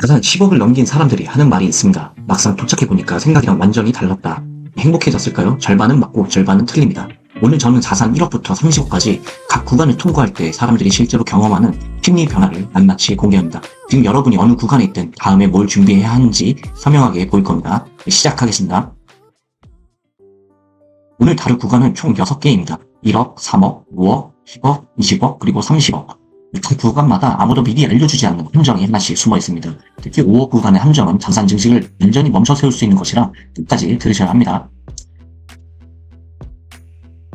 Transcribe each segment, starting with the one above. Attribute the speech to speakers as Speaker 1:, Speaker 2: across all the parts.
Speaker 1: 가산 10억을 넘긴 사람들이 하는 말이 있습니다. 막상 도착해보니까 생각이랑 완전히 달랐다. 행복해졌을까요? 절반은 맞고 절반은 틀립니다. 오늘 저는 자산 1억부터 30억까지 각 구간을 통과할 때 사람들이 실제로 경험하는 심리 변화를 낱낱이 공개합니다. 지금 여러분이 어느 구간에 있든 다음에 뭘 준비해야 하는지 선명하게 보일 겁니다. 시작하겠습니다. 오늘 다룰 구간은 총 6개입니다. 1억, 3억, 5억, 10억, 20억, 그리고 30억. 각 구간마다 아무도 미리 알려주지 않는 함정이 하나씩 숨어 있습니다. 특히 5억 구간의 함정은 자산 증식을 완전히 멈춰 세울 수 있는 것이라 끝까지 들으셔야 합니다.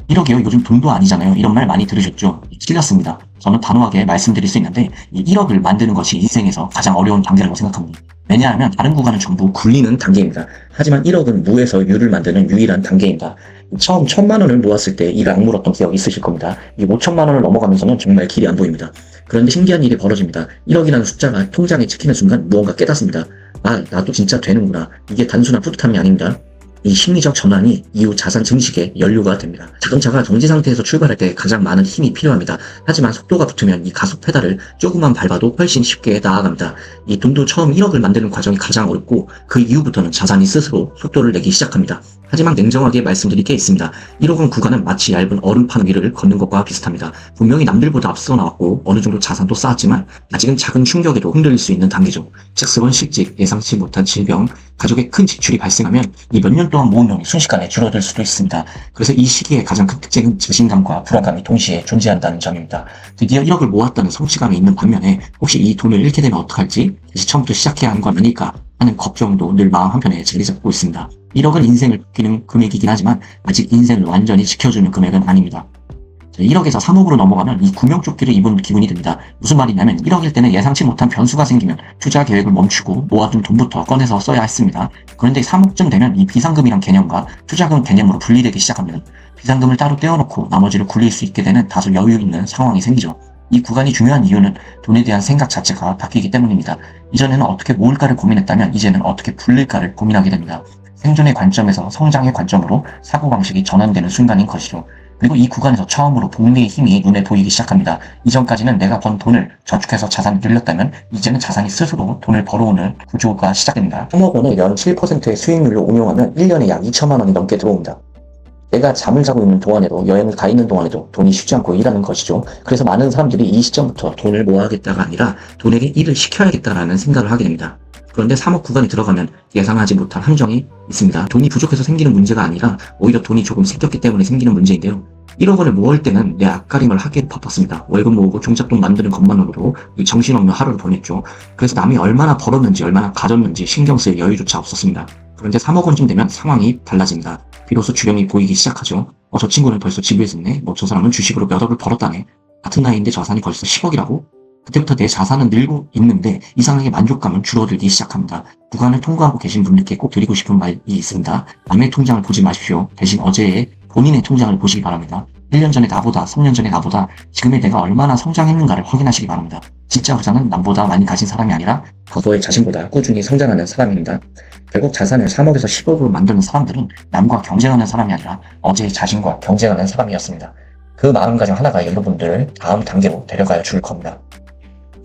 Speaker 1: 1억이요? 요즘 돈도 아니잖아요. 이런 말 많이 들으셨죠? 틀렸습니다. 저는 단호하게 말씀드릴 수 있는데 이 1억을 만드는 것이 인생에서 가장 어려운 단계라고 생각합니다. 왜냐하면 다른 구간은 전부 굴리는 단계입니다. 하지만 1억은 무에서 유를 만드는 유일한 단계입니다. 처음 1,000만 원을 모았을 때 이를 악물었던 기억이 있으실 겁니다. 이 5,000만 원을 넘어가면서는 정말 길이 안 보입니다. 그런데 신기한 일이 벌어집니다. 1억이라는 숫자가 통장에 찍히는 순간 무언가 깨닫습니다. 아, 나도 진짜 되는구나. 이게 단순한 뿌듯함이 아닙니다. 이 심리적 전환이 이후 자산 증식의 연료가 됩니다. 자동차가 정지 상태에서 출발할 때 가장 많은 힘이 필요합니다. 하지만 속도가 붙으면 이 가속 페달을 조금만 밟아도 훨씬 쉽게 나아갑니다. 이 돈도 처음 1억을 만드는 과정이 가장 어렵고 그 이후부터는 자산이 스스로 속도를 내기 시작합니다. 하지만 냉정하게 말씀드릴 게 있습니다. 1억원 구간은 마치 얇은 얼음판 위를 걷는 것과 비슷합니다. 분명히 남들보다 앞서 나왔고 어느 정도 자산도 쌓았지만 아직은 작은 충격에도 흔들릴 수 있는 단계죠. 쑥스러운 실직, 예상치 못한 질병, 가족의 큰 지출이 발생하면 이 몇 년 동안 모은 돈이 순식간에 줄어들 수도 있습니다. 그래서 이 시기의 가장 큰 특징은 자신감과 불안감이 동시에 존재한다는 점입니다. 드디어 1억을 모았다는 성취감이 있는 반면에 혹시 이 돈을 잃게 되면 어떡할지 다시 처음부터 시작해야 하는 건 아닐까 하는 걱정도 늘 마음 한편에 자리 잡고 있습니다. 1억은 인생을 바뀌는 금액이긴 하지만 아직 인생을 완전히 지켜주는 금액은 아닙니다. 1억에서 3억으로 넘어가면 이 구명조끼를 입은 기분이 듭니다. 무슨 말이냐면 1억일 때는 예상치 못한 변수가 생기면 투자 계획을 멈추고 모아둔 돈부터 꺼내서 써야 했습니다. 그런데 3억쯤 되면 이 비상금이란 개념과 투자금 개념으로 분리되기 시작합니다. 비상금을 따로 떼어놓고 나머지를 굴릴 수 있게 되는 다소 여유 있는 상황이 생기죠. 이 구간이 중요한 이유는 돈에 대한 생각 자체가 바뀌기 때문입니다. 이전에는 어떻게 모을까를 고민했다면 이제는 어떻게 굴릴까를 고민하게 됩니다. 생존의 관점에서 성장의 관점으로 사고방식이 전환되는 순간인 것이죠. 그리고 이 구간에서 처음으로 복리의 힘이 눈에 보이기 시작합니다. 이전까지는 내가 번 돈을 저축해서 자산을 늘렸다면 이제는 자산이 스스로 돈을 벌어오는 구조가 시작됩니다. 3억 원을 연 7%의 수익률로 운용하면 1년에 약 2천만 원이 넘게 들어옵니다. 내가 잠을 자고 있는 동안에도 여행을 가 있는 동안에도 돈이 쉽지 않고 일하는 것이죠. 그래서 많은 사람들이 이 시점부터 돈을 모아야겠다가 아니라 돈에게 일을 시켜야겠다라는 생각을 하게 됩니다. 그런데 3억 구간에 들어가면 예상하지 못한 함정이 있습니다. 돈이 부족해서 생기는 문제가 아니라 오히려 돈이 조금 생겼기 때문에 생기는 문제인데요. 1억 원을 모을 때는 내 앞가림을 하기에 바빴습니다. 월급 모으고 종잣돈 만드는 것만으로도 정신없는 하루를 보냈죠. 그래서 남이 얼마나 벌었는지 얼마나 가졌는지 신경 쓸 여유조차 없었습니다. 그런데 3억 원쯤 되면 상황이 달라집니다. 비로소 주변이 보이기 시작하죠. 저 친구는 벌써 집을 짓네. 저 사람은 주식으로 몇 억을 벌었다네. 같은 나이인데 자산이 벌써 10억이라고? 그때부터 내 자산은 늘고 있는데 이상하게 만족감은 줄어들기 시작합니다. 구간을 통과하고 계신 분들께 꼭 드리고 싶은 말이 있습니다. 남의 통장을 보지 마십시오. 대신 어제의 본인의 통장을 보시기 바랍니다. 1년 전에 나보다, 3년 전에 나보다 지금의 내가 얼마나 성장했는가를 확인하시기 바랍니다. 진짜 부자는 남보다 많이 가진 사람이 아니라 과거의 자신보다 꾸준히 성장하는 사람입니다. 결국 자산을 3억에서 10억으로 만드는 사람들은 남과 경쟁하는 사람이 아니라 어제의 자신과 경쟁하는 사람이었습니다. 그 마음가짐 하나가 여러분들을 다음 단계로 데려가야 줄 겁니다.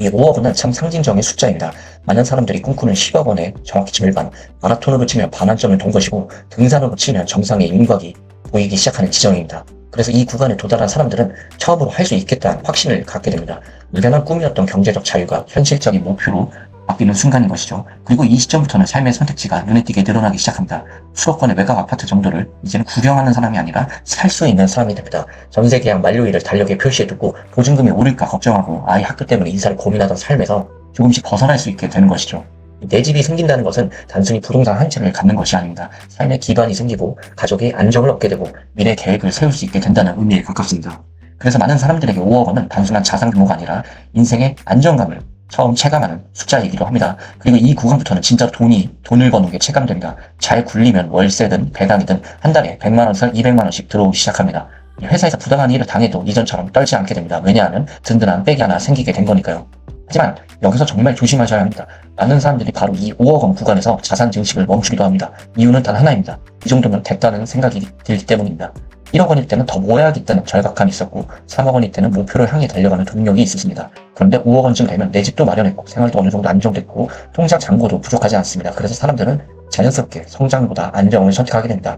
Speaker 1: 이 5억 원은 참 상징적인 숫자입니다. 많은 사람들이 꿈꾸는 10억 원의 정확히 절반, 마라톤으로 치면 반환점을 돈 것이고 등산으로 치면 정상의 윤곽이 보이기 시작하는 지점입니다. 그래서 이 구간에 도달한 사람들은 처음으로 할 수 있겠다는 확신을 갖게 됩니다. 막연한 꿈이었던 경제적 자유가 현실적인 목표로 바뀌는 순간인 것이죠. 그리고 이 시점부터는 삶의 선택지가 눈에 띄게 늘어나기 시작합니다. 수억 건의 외곽 아파트 정도를 이제는 구경하는 사람이 아니라 살 수 있는 사람이 됩니다. 전세 계약 만료일을 달력에 표시해두고 보증금이 오를까 걱정하고 아이 학교 때문에 이사를 고민하던 삶에서 조금씩 벗어날 수 있게 되는 것이죠. 내 집이 생긴다는 것은 단순히 부동산 한 채를 갖는 것이 아닙니다. 삶의 기반이 생기고 가족의 안정을 얻게 되고 미래 계획을 세울 수 있게 된다는 의미에 가깝습니다. 그래서 많은 사람들에게 5억 원은 단순한 자산 규모가 아니라 인생의 안정감을 처음 체감하는 숫자이기도 합니다. 그리고 이 구간부터는 진짜 돈을 버는 게 체감됩니다. 잘 굴리면 월세든 배당이든 한 달에 100만원에서 200만원씩 들어오기 시작합니다. 회사에서 부당한 일을 당해도 이전처럼 떨지 않게 됩니다. 왜냐하면 든든한 백이 하나 생기게 된 거니까요. 하지만 여기서 정말 조심하셔야 합니다. 많은 사람들이 바로 이 5억 원 구간에서 자산 증식을 멈추기도 합니다. 이유는 단 하나입니다. 이 정도면 됐다는 생각이 들기 때문입니다. 1억 원일 때는 더 모아야겠다는 절박함이 있었고 3억 원일 때는 목표를 향해 달려가는 동력이 있었습니다. 그런데 5억 원쯤 되면 내 집도 마련했고 생활도 어느 정도 안정됐고 통장 잔고도 부족하지 않습니다. 그래서 사람들은 자연스럽게 성장보다 안정을 선택하게 됩니다.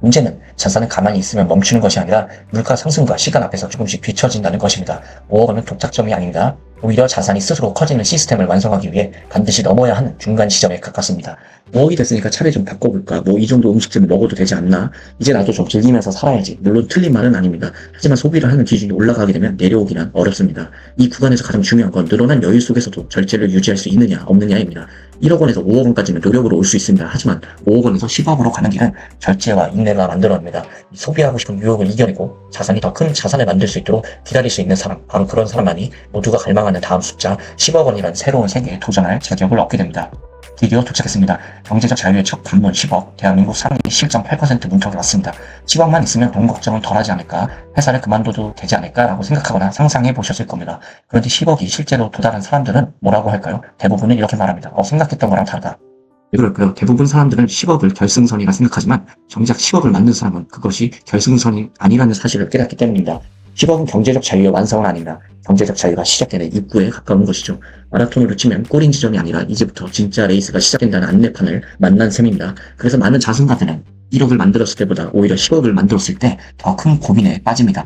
Speaker 1: 문제는 자산은 가만히 있으면 멈추는 것이 아니라 물가 상승과 시간 앞에서 조금씩 뒤처진다는 것입니다. 5억 원은 독착점이 아닙니다. 오히려 자산이 스스로 커지는 시스템을 완성하기 위해 반드시 넘어야 하는 중간 지점에 가깝습니다. 5억이 됐으니까 차례 좀 바꿔볼까? 뭐 이 정도 음식쯤 먹어도 되지 않나? 이제 나도 좀 즐기면서 살아야지. 물론 틀린 말은 아닙니다. 하지만 소비를 하는 기준이 올라가게 되면 내려오기는 어렵습니다. 이 구간에서 가장 중요한 건 늘어난 여유 속에서도 절제를 유지할 수 있느냐 없느냐입니다. 1억 원에서 5억 원까지는 노력으로 올 수 있습니다. 하지만 5억 원에서 10억으로 가는 길은 절제와 인내가 만들어냅니다. 소비하고 싶은 유혹을 이겨내고 자산이 더 큰 자산을 만들 수 있도록 기다릴 수 있는 사람, 바로 그런 사람만이 모두가 갈망하는 다음 숫자 10억 원이라는 새로운 세계에 도전할 자격을 얻게 됩니다. 드디어 도착했습니다. 경제적 자유의 첫 관문 10억, 대한민국 상위 10.8% 문턱에 왔습니다. 10억만 있으면 돈 걱정은 덜하지 않을까, 회사를 그만둬도 되지 않을까라고 생각하거나 상상해 보셨을 겁니다. 그런데 10억이 실제로 도달한 사람들은 뭐라고 할까요? 대부분은 이렇게 말합니다. 생각했던 거랑 다르다. 왜 그럴까요? 대부분 사람들은 10억을 결승선이라 생각하지만 정작 10억을 만든 사람은 그것이 결승선이 아니라는 사실을 깨닫기 때문입니다. 10억은 경제적 자유의 완성은 아닙니다. 경제적 자유가 시작되는 입구에 가까운 것이죠. 마라톤으로 치면 골인 지점이 아니라 이제부터 진짜 레이스가 시작된다는 안내판을 만난 셈입니다. 그래서 많은 자산가들은 1억을 만들었을 때보다 오히려 10억을 만들었을 때 더 큰 고민에 빠집니다.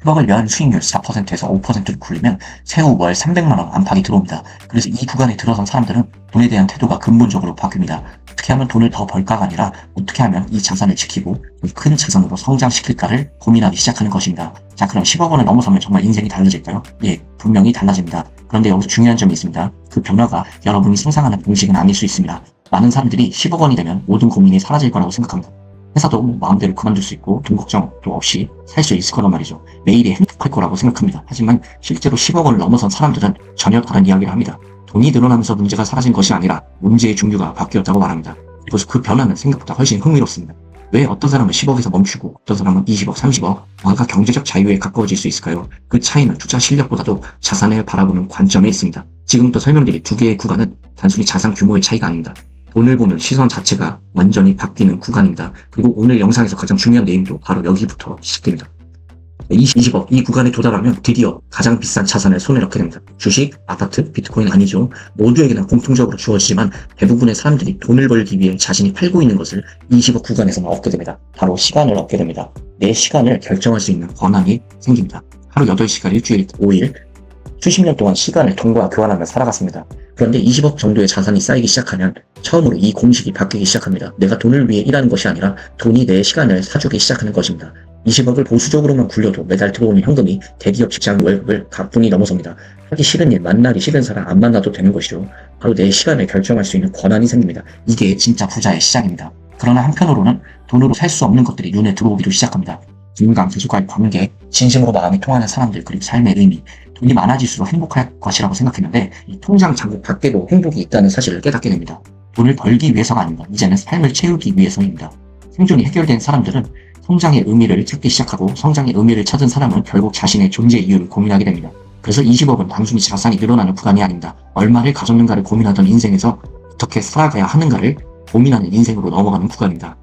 Speaker 1: 10억을 연 수익률 4%에서 5%를 굴리면 세후 월 300만원 안팎이 들어옵니다. 그래서 이 구간에 들어선 사람들은 돈에 대한 태도가 근본적으로 바뀝니다. 어떻게 하면 돈을 더 벌까가 아니라 어떻게 하면 이 자산을 지키고 큰 자산으로 성장시킬까를 고민하기 시작하는 것입니다. 자, 그럼 10억 원을 넘어서면 정말 인생이 달라질까요? 예, 분명히 달라집니다. 그런데 여기서 중요한 점이 있습니다. 그 변화가 여러분이 상상하는 방식은 아닐 수 있습니다. 많은 사람들이 10억 원이 되면 모든 고민이 사라질 거라고 생각합니다. 회사도 마음대로 그만둘 수 있고 돈 걱정도 없이 살 수 있을 거란 말이죠. 매일이 행복할 거라고 생각합니다. 하지만 실제로 10억 원을 넘어선 사람들은 전혀 다른 이야기를 합니다. 돈이 늘어나면서 문제가 사라진 것이 아니라 문제의 종류가 바뀌었다고 말합니다. 그리고 그 변화는 생각보다 훨씬 흥미롭습니다. 왜 어떤 사람은 10억에서 멈추고 어떤 사람은 20억, 30억, 뭔가 경제적 자유에 가까워질 수 있을까요? 그 차이는 투자 실력보다도 자산을 바라보는 관점에 있습니다. 지금부터 설명드릴 두 개의 구간은 단순히 자산 규모의 차이가 아닙니다. 돈을 보는 시선 자체가 완전히 바뀌는 구간입니다. 그리고 오늘 영상에서 가장 중요한 내용도 바로 여기부터 시작됩니다. 20억 이 구간에 도달하면 드디어 가장 비싼 자산을 손에 넣게 됩니다. 주식, 아파트, 비트코인 아니죠. 모두에게나 공통적으로 주어지지만 대부분의 사람들이 돈을 벌기 위해 자신이 팔고 있는 것을 20억 구간에서만 얻게 됩니다. 바로 시간을 얻게 됩니다. 내 시간을 결정할 수 있는 권한이 생깁니다. 하루 8시간 일주일 5일 수십 년 동안 시간을 돈과 교환하며 살아갔습니다. 그런데 20억 정도의 자산이 쌓이기 시작하면 처음으로 이 공식이 바뀌기 시작합니다. 내가 돈을 위해 일하는 것이 아니라 돈이 내 시간을 사주기 시작하는 것입니다. 20억을 보수적으로만 굴려도 매달 들어오는 현금이 대기업 직장 월급을 가뿐히 넘어섭니다. 하기 싫은 일, 만나기 싫은 사람 안 만나도 되는 것이죠. 바로 내 시간을 결정할 수 있는 권한이 생깁니다. 이게 진짜 부자의 시작입니다. 그러나 한편으로는 돈으로 살 수 없는 것들이 눈에 들어오기도 시작합니다. 인간 교수과의 관계, 진심으로 마음이 통하는 사람들, 그리고 삶의 의미, 돈이 많아질수록 행복할 것이라고 생각했는데 이 통장 잔고 밖에도 행복이 있다는 사실을 깨닫게 됩니다. 돈을 벌기 위해서가 아닙니다. 이제는 삶을 채우기 위해서입니다. 생존이 해결된 사람들은 성장의 의미를 찾기 시작하고 성장의 의미를 찾은 사람은 결국 자신의 존재 이유를 고민하게 됩니다. 그래서 20억은 단순히 자산이 늘어나는 구간이 아닙니다. 얼마를 가졌는가를 고민하던 인생에서 어떻게 살아가야 하는가를 고민하는 인생으로 넘어가는 구간입니다.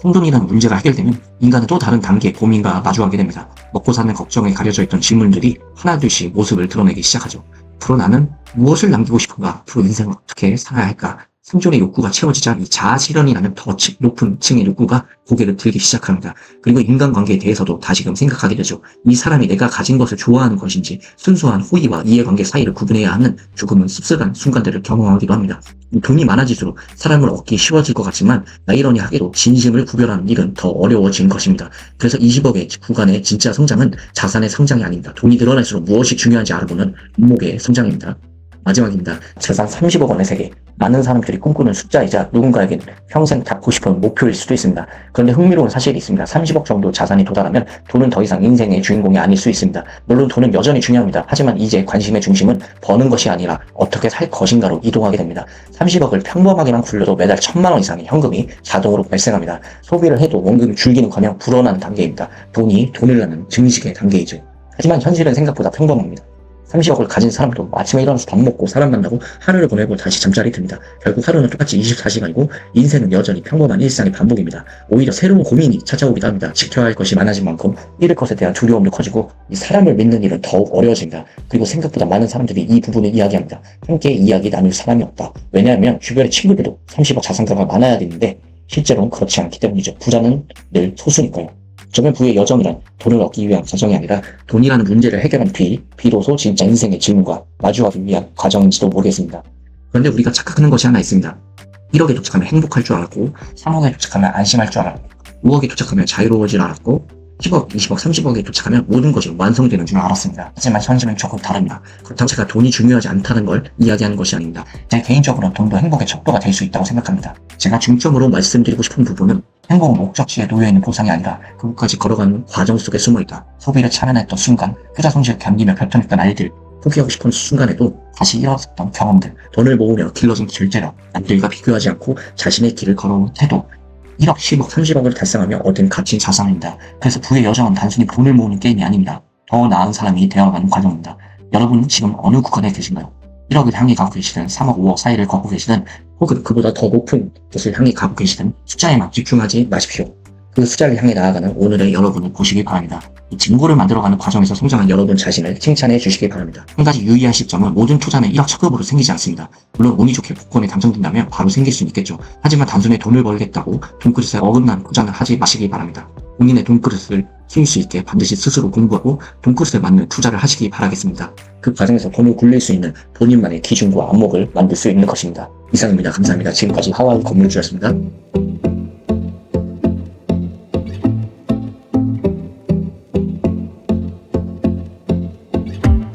Speaker 1: 생존이라는 문제가 해결되면 인간은 또 다른 단계의 고민과 마주하게 됩니다. 먹고 사는 걱정에 가려져 있던 질문들이 하나둘씩 모습을 드러내기 시작하죠. 앞으로 나는 무엇을 남기고 싶은가? 앞으로 인생을 어떻게 살아야 할까? 생존의 욕구가 채워지자 이 자아실현이라는 더 높은 층의 욕구가 고개를 들기 시작합니다. 그리고 인간관계에 대해서도 다시금 생각하게 되죠. 이 사람이 내가 가진 것을 좋아하는 것인지 순수한 호의와 이해관계 사이를 구분해야 하는 조금은 씁쓸한 순간들을 경험하기도 합니다. 돈이 많아질수록 사람을 얻기 쉬워질 것 같지만 아이러니하게도 진심을 구별하는 일은 더 어려워진 것입니다. 그래서 20억의 구간의 진짜 성장은 자산의 성장이 아닙니다. 돈이 늘어날수록 무엇이 중요한지 알아보는 안목의 성장입니다. 마지막입니다. 자산 30억 원의 세계. 많은 사람들이 꿈꾸는 숫자이자 누군가에겐 평생 닿고 싶은 목표일 수도 있습니다. 그런데 흥미로운 사실이 있습니다. 30억 정도 자산이 도달하면 돈은 더 이상 인생의 주인공이 아닐 수 있습니다. 물론 돈은 여전히 중요합니다. 하지만 이제 관심의 중심은 버는 것이 아니라 어떻게 살 것인가로 이동하게 됩니다. 30억을 평범하게만 굴려도 매달 1,000만 원 이상의 현금이 자동으로 발생합니다. 소비를 해도 원금이 줄기는커녕 불어나는 단계입니다. 돈이 돈을 낳는 증식의 단계이죠. 하지만 현실은 생각보다 평범합니다. 30억을 가진 사람도 아침에 일어나서 밥 먹고 사람 만나고 하루를 보내고 다시 잠자리 듭니다. 결국 하루는 똑같이 24시간이고 인생은 여전히 평범한 일상의 반복입니다. 오히려 새로운 고민이 찾아오기도 합니다. 지켜야 할 것이 많아진 만큼 잃을 것에 대한 두려움도 커지고 이 사람을 믿는 일은 더욱 어려워집니다. 그리고 생각보다 많은 사람들이 이 부분을 이야기합니다. 함께 이야기 나눌 사람이 없다. 왜냐하면 주변의 친구들도 30억 자산가가 많아야 되는데 실제로는 그렇지 않기 때문이죠. 부자는 늘 소수니까요. 어쩌면 부의 여정이란 돈을 얻기 위한 과정이 아니라 돈이라는 문제를 해결한 뒤 비로소 진짜 인생의 질문과 마주하기 위한 과정인지도 모르겠습니다. 그런데 우리가 착각하는 것이 하나 있습니다. 1억에 도착하면 행복할 줄 알았고 3억에 도착하면 안심할 줄 알았고 5억에 도착하면 자유로워질 알았고 10억, 20억, 30억에 도착하면 모든 것이 완성되는 줄 알았습니다. 하지만 현실은 조금 다릅니다. 그렇다고 제가 돈이 중요하지 않다는 걸 이야기하는 것이 아닙니다. 제 개인적으로는 돈도 행복의 척도가 될 수 있다고 생각합니다. 제가 중점으로 말씀드리고 싶은 부분은 행복은 목적지에 놓여있는 보상이 아니라 그곳까지 걸어가는 과정 속에 숨어있다. 소비를 참여했던 순간, 투자 손실을 견디며 펼쳐냈던 아이들, 포기하고 싶은 순간에도 다시 일어섰던 경험들, 돈을 모으며 길러진 결제력, 남들과 비교하지 않고 자신의 길을 걸어온 태도, 1억, 10억, 30억을 달성하며 얻은 값진 자산입니다. 그래서 부의 여정은 단순히 돈을 모으는 게임이 아닙니다. 더 나은 사람이 되어가는 과정입니다. 여러분은 지금 어느 구간에 계신가요? 1억을 향해 가고 계시든 3억, 5억 사이를 걷고 계시든 혹은 그보다 더 높은 곳을 향해 가고 계시든 숫자에만 집중하지 마십시오. 그 숫자를 향해 나아가는 오늘의 여러분을 보시기 바랍니다. 이 진보를 만들어가는 과정에서 성장한 여러분 자신을 칭찬해 주시기 바랍니다. 한 가지 유의하실 점은 모든 투자는 1억 첫급으로 생기지 않습니다. 물론 운이 좋게 복권에 당첨된다면 바로 생길 수는 있겠죠. 하지만 단순히 돈을 벌겠다고 돈그릇에 어긋난 투자는 하지 마시기 바랍니다. 본인의 돈그릇을 키울 수 있게 반드시 스스로 공부하고 돈그릇에 맞는 투자를 하시기 바라겠습니다. 그 과정에서 돈을 굴릴 수 있는 본인만의 기준과 안목을 만들 수 있는 것입니다. 이상입니다. 감사합니다. 지금까지 하와이 건물주였습니다.